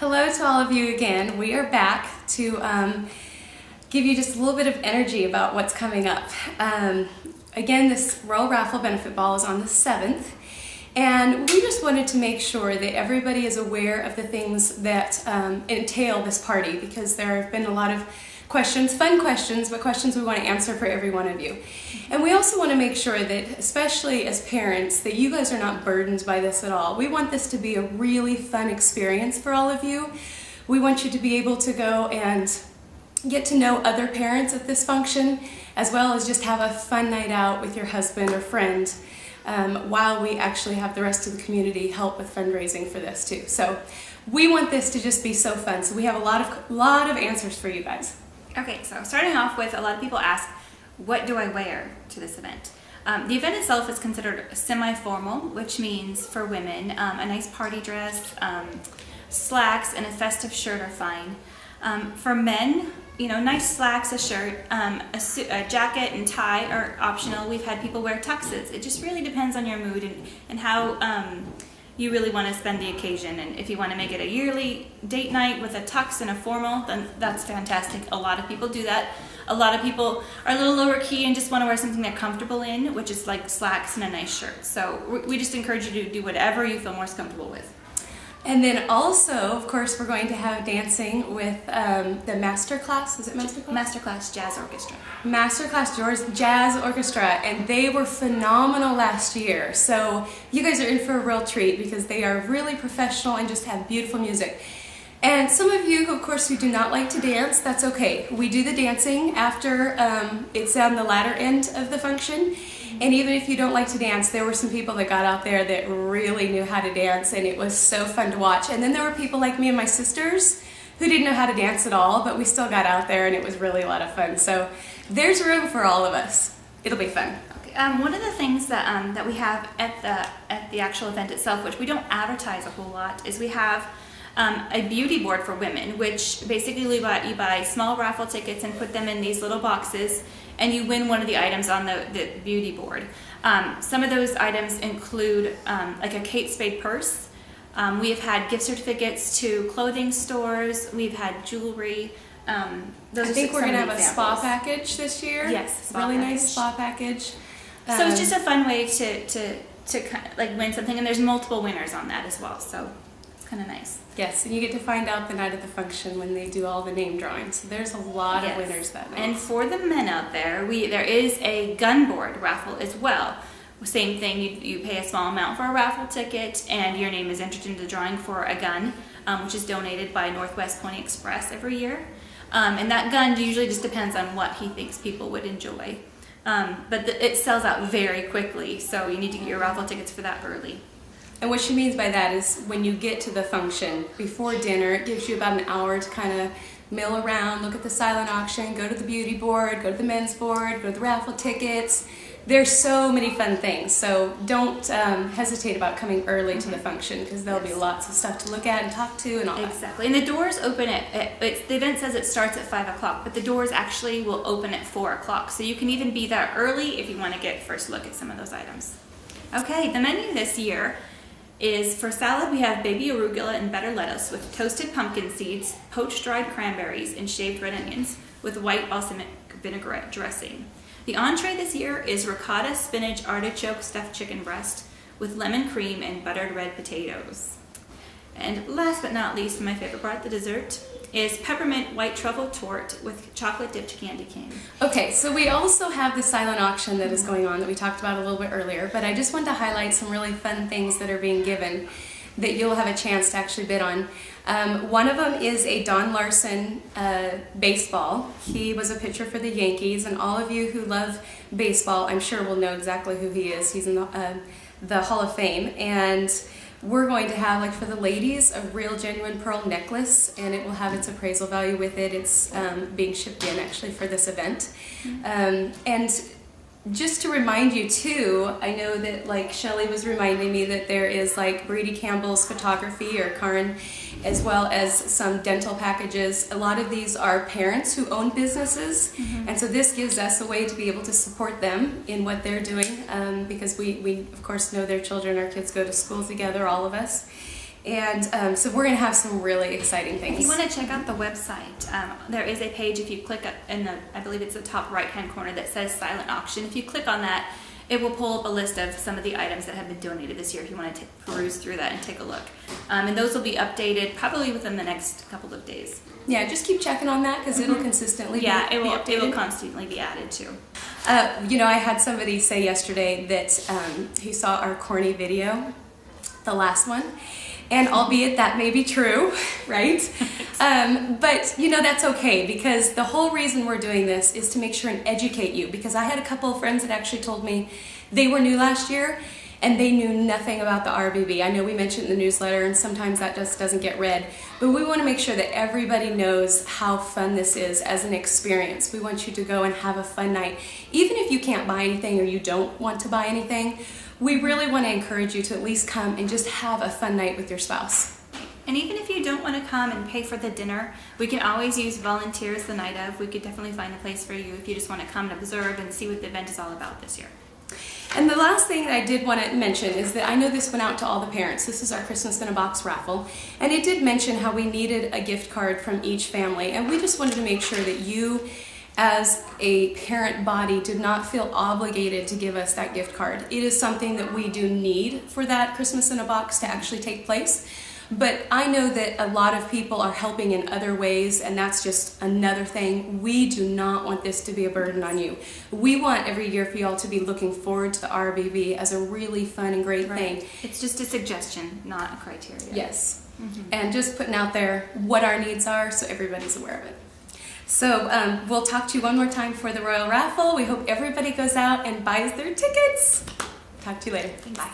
Hello to all of you again. We are back to give you just a little bit of energy about what's coming up. Again, this Royal Raffle Benefit Ball is on the 7th, and we just wanted to make sure that everybody is aware of the things that entail this party, because there have been a lot of questions, fun questions, but questions we want to answer for every one of you. And we also want to make sure that, especially as parents, that you guys are not burdened by this at all. We want this to be a really fun experience for all of you. We want you to be able to go and get to know other parents at this function, as well as just have a fun night out with your husband or friend, while we actually have the rest of the community help with fundraising for this too. So we want this to just be so fun. So we have a lot of answers for you guys. Okay, so starting off with, a lot of people ask, what do I wear to this event? The event itself is considered semi-formal, which means for women, a nice party dress, slacks, and a festive shirt are fine. For men, nice slacks, a shirt, a jacket and tie are optional. We've had people wear tuxes. It just really depends on your mood and how you really want to spend the occasion. And if you want to make it a yearly date night with a tux and a formal, then that's fantastic. A lot of people do that. A lot of people are a little lower key and just want to wear something they're comfortable in, which is like slacks and a nice shirt. So we just encourage you to do whatever you feel most comfortable with. And then also, of course, we're going to have dancing with the Masterclass. Is it Masterclass? Masterclass Jazz Orchestra. Masterclass Jazz Orchestra, and they were phenomenal last year. So you guys are in for a real treat, because they are really professional and just have beautiful music. And some of you, of course, who do not like to dance, that's okay. We do the dancing after it's on the latter end of the function. And even if you don't like to dance, there were some people that got out there that really knew how to dance, and it was so fun to watch. And then there were people like me and my sisters who didn't know how to dance at all, but we still got out there, and it was really a lot of fun. So there's room for all of us. It'll be fun. Okay. One of the things that we have at the actual event itself, which we don't advertise a whole lot, is we have a beauty board for women, which basically you buy small raffle tickets and put them in these little boxes, and you win one of the items on the beauty board. Some of those items include like a Kate Spade purse. We have had gift certificates to clothing stores. We've had jewelry. I think we're going to have a spa package this year. Yes, nice spa package. So it's just a fun way to kind of like win something, and there's multiple winners on that as well. So kind of nice. Yes, and you get to find out the night of the function when they do all the name drawings. So there's a lot of winners that night. And for the men out there, there is a gun board raffle as well. Same thing, you pay a small amount for a raffle ticket, and your name is entered into the drawing for a gun, which is donated by Northwest Pony Express every year. And that gun usually just depends on what he thinks people would enjoy. But it sells out very quickly, so you need to get your raffle tickets for that early. And what she means by that is when you get to the function before dinner, it gives you about an hour to kind of mill around, look at the silent auction, go to the beauty board, go to the men's board, go to the raffle tickets. There's so many fun things, so don't hesitate about coming early to the function, because there'll be lots of stuff to look at and talk to and all that. Exactly, and the doors open the event says it starts at 5 o'clock, but the doors actually will open at 4 o'clock, so you can even be there early if you want to get first look at some of those items. Okay, the menu this year is, for salad, we have baby arugula and better lettuce with toasted pumpkin seeds, poached dried cranberries, and shaved red onions with white balsamic vinaigrette dressing. The entree this year is ricotta, spinach, artichoke stuffed chicken breast with lemon cream and buttered red potatoes. And last but not least, my favorite part, the dessert, is peppermint white truffle torte with chocolate dipped candy cane. Okay, so we also have the silent auction that is going on that we talked about a little bit earlier, but I just wanted to highlight some really fun things that are being given that you'll have a chance to actually bid on. One of them is a Don Larson baseball. He was a pitcher for the Yankees, and all of you who love baseball, I'm sure will know exactly who he is. He's in the Hall of Fame, and we're going to have, like for the ladies, a real genuine pearl necklace, and it will have its appraisal value with it. It's being shipped in actually for this event. And just to remind you too, I know that like Shelly was reminding me that there is like Brady Campbell's photography, or Karin, as well as some dental packages. A lot of these are parents who own businesses, and so this gives us a way to be able to support them in what they're doing, because we of course know their children, our kids go to school together, all of us. And so we're going to have some really exciting things. If you want to check out the website, there is a page, if you click up in the, I believe it's the top right-hand corner, that says silent auction. If you click on that, it will pull up a list of some of the items that have been donated this year if you want to peruse through that and take a look. And those will be updated probably within the next couple of days. Yeah, just keep checking on that because it'll consistently be updated. It will constantly be added too. You know, I had somebody say yesterday that he saw our corny video, the last one, and albeit that may be true, right? But you know, that's okay, because the whole reason we're doing this is to make sure and educate you, because I had a couple of friends that actually told me they were new last year and they knew nothing about the Rrbb. I know we mentioned in the newsletter and sometimes that just doesn't get read, but we want to make sure that everybody knows how fun this is as an experience. We want you to go and have a fun night. Even if you can't buy anything or you don't want to buy anything, we really want to encourage you to at least come and just have a fun night with your spouse. And even if you don't want to come and pay for the dinner, we can always use volunteers the night of. We could definitely find a place for you if you just want to come and observe and see what the event is all about this year. And the last thing that I did want to mention is that I know this went out to all the parents. This is our Christmas in a Box raffle. And it did mention how we needed a gift card from each family. And we just wanted to make sure that you, as a parent body, did not feel obligated to give us that gift card. It is something that we do need for that Christmas in a Box to actually take place. But I know that a lot of people are helping in other ways, and that's just another thing. We do not want this to be a burden on you. We want every year for y'all to be looking forward to the Rrbb as a really fun and great thing. It's just a suggestion, not a criteria. Yes. And just putting out there what our needs are so everybody's aware of it. So we'll talk to you one more time for the Royal Raffle. We hope everybody goes out and buys their tickets. Talk to you later. Bye.